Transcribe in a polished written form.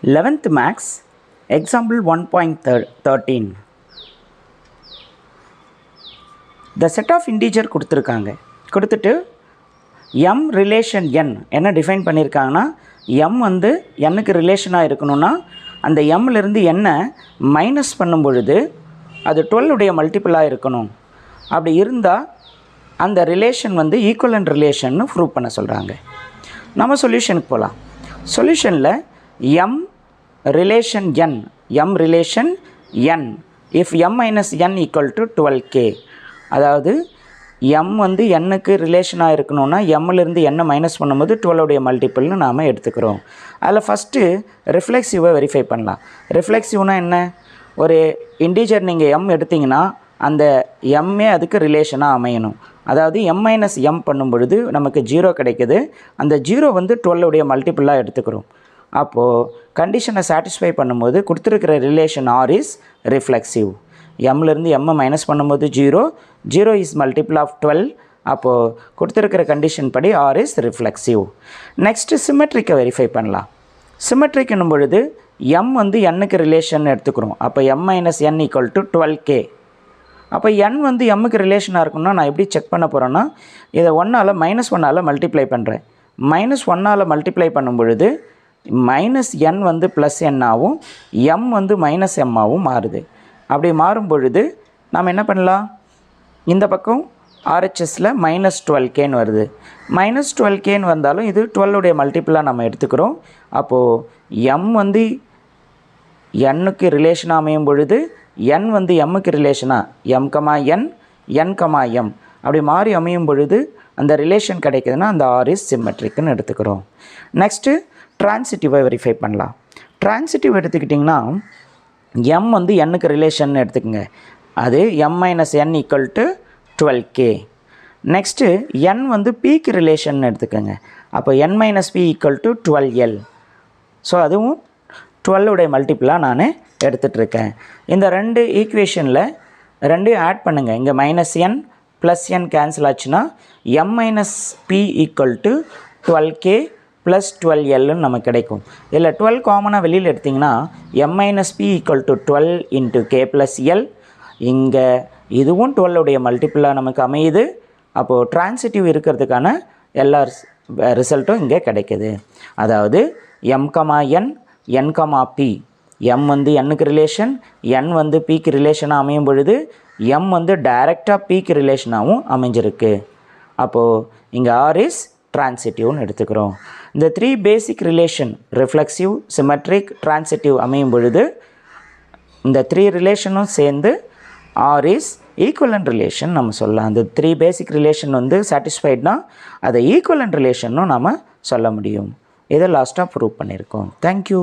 11th Max, example 1.13. The set of integer கொடுத்துருக்காங்க. கொடுத்துட்டு m relation n என்ன define பண்ணியிருக்காங்கன்னா m வந்து nக்கு ரிலேஷனாக இருக்கணும்னா அந்த mலேருந்து n மைனஸ் பண்ணும் பொழுது அது 12 உடைய மல்டிபிளாக இருக்கணும். அப்படி இருந்தால் அந்த ரிலேஷன் வந்து ஈக்குவலன்ட் ரிலேஷன்னு ப்ரூவ் பண்ண சொல்கிறாங்க. நம்ம சொல்யூஷனுக்கு போகலாம். சொல்யூஷனில் m relation n if m minus n equal to 12k, அதாவது m வந்து nக்கு ரிலேஷனாக இருக்கணும்னா mலேருந்து n மைனஸ் பண்ணும்போது 12 உடைய மல்டிபிள்னு நாம் எடுத்துக்கிறோம். அதில் ஃபஸ்ட்டு ரிஃப்ளெக்சிவை வெரிஃபை பண்ணலாம். ரிஃப்ளெக்சிவ்னால் என்ன? ஒரு இன்டீஜர் நீங்கள் m எடுத்திங்கன்னா அந்த m அதுக்கு ரிலேஷனாக அமையணும். அதாவது m மைனஸ் m பண்ணும் பொழுது நமக்கு 0 கிடைக்குது. அந்த 0 வந்து 12 உடைய மல்டிபிளாக எடுத்துக்கிறோம். அப்போது கண்டிஷனை சாட்டிஸ்ஃபை பண்ணும்போது கொடுத்துருக்கிற ரிலேஷன் r இஸ் ரிஃப்ளெக்சிவ். mலேருந்து m மைனஸ் பண்ணும்போது 0 இஸ் மல்டிபிள் ஆஃப் 12. அப்போது கொடுத்துருக்கிற கண்டிஷன் படி r இஸ் ரிஃப்ளெக்சிவ். நெக்ஸ்ட்டு சிமெட்ரிக்கை வெரிஃபை பண்ணலாம். சிமெட்ரிக் என்னும் பொழுது m வந்து nக்கு ரிலேஷன் எடுத்துக்கிறோம். அப்போ m minus n equal to 12k. அப்போ n வந்து mக்கு ரிலேஷனாக இருக்குன்னா நான் எப்படி செக் பண்ண போகிறேன்னா இதை -1ஆல் மல்டிப்ளை பண்ணுறேன். -1ஆல் மல்டிப்ளை பண்ணும் பொழுது -n வந்து ப்ளஸ் n ஆகும், m வந்து -m ஆகவும் மாறுது. அப்படி மாறும் பொழுது நாம் என்ன பண்ணலாம்? இந்த பக்கம் RHSல -12kன்னு வருது. -12kன்னு வந்தாலும் இது 12 உடைய மல்டிபிளாக நம்ம எடுத்துக்கிறோம். அப்போது m வந்து nக்கு ரிலேஷனாக அமையும் பொழுது n வந்து mக்கு ரிலேஷனாக n m அப்படி மாறி அமையும் பொழுது அந்த ரிலேஷன் கிடைக்குதுன்னா அந்த r இஸ் சிமெட்ரிக்னு எடுத்துக்கிறோம். நெக்ஸ்ட்டு ட்ரான்சிட்டிவை வெரிஃபை பண்ணலாம். ட்ரான்சிட்டிவ் எடுத்துக்கிட்டிங்கன்னா m வந்து nக்கு ரிலேஷன் எடுத்துக்கோங்க. அது m minus n equal to 12k. Next n வந்து pக்கு ரிலேஷன் எடுத்துக்கோங்க. அப்போ n minus p equal to 12l. So அதுவும் 12 உடைய மல்டிபிளாக நான் எடுத்துகிட்ருக்கேன். இந்த ரெண்டு ஈக்குவேஷனில் ரெண்டையும் ஆட் பண்ணுங்கள். இங்கே -n ப்ளஸ் n கேன்சல் ஆச்சுன்னா m minus p equal to 12k plus 12lன்னு நமக்கு கிடைக்கும். இதில் 12 காமனாக வெளியில் எடுத்திங்கன்னா m minus p equal to 12 into k plus l. இங்கே இதுவும் 12 உடைய மல்டிபிளாக நமக்கு அமையுது. அப்போது ட்ரான்சிட்டிவ் இருக்கிறதுக்கான எல்லா ரிசல்ட்டும் இங்கே கிடைக்குது. அதாவது m, n, p. m வந்து nக்கு ரிலேஷன், n வந்து pக்கு ரிலேஷனாக அமையும் பொழுது m வந்து டைரெக்டாக pக்கு ரிலேஷனாகவும் அமைஞ்சிருக்கு. அப்போது இங்கே r இஸ் ட்ரான்சிட்டிவ்னு எடுத்துக்கிறோம். இந்த 3 பேசிக் ரிலேஷன் ரிஃப்ளெக்சிவ், சிமெட்ரிக், ட்ரான்சிட்டிவ் அமையும் பொழுது இந்த 3 ரிலேஷனும் சேர்ந்து r இஸ் ஈக்குவலன்ட் ரிலேஷன் நம்ம சொல்லலாம். அந்த 3 பேசிக் ரிலேஷன் வந்து சாட்டிஸ்ஃபைட்னா அதை ஈக்குவலன்ட் ரிலேஷனும் நம்ம சொல்ல முடியும். இதை லாஸ்ட்டாக ப்ரூவ் பண்ணியிருக்கோம். தேங்க்யூ.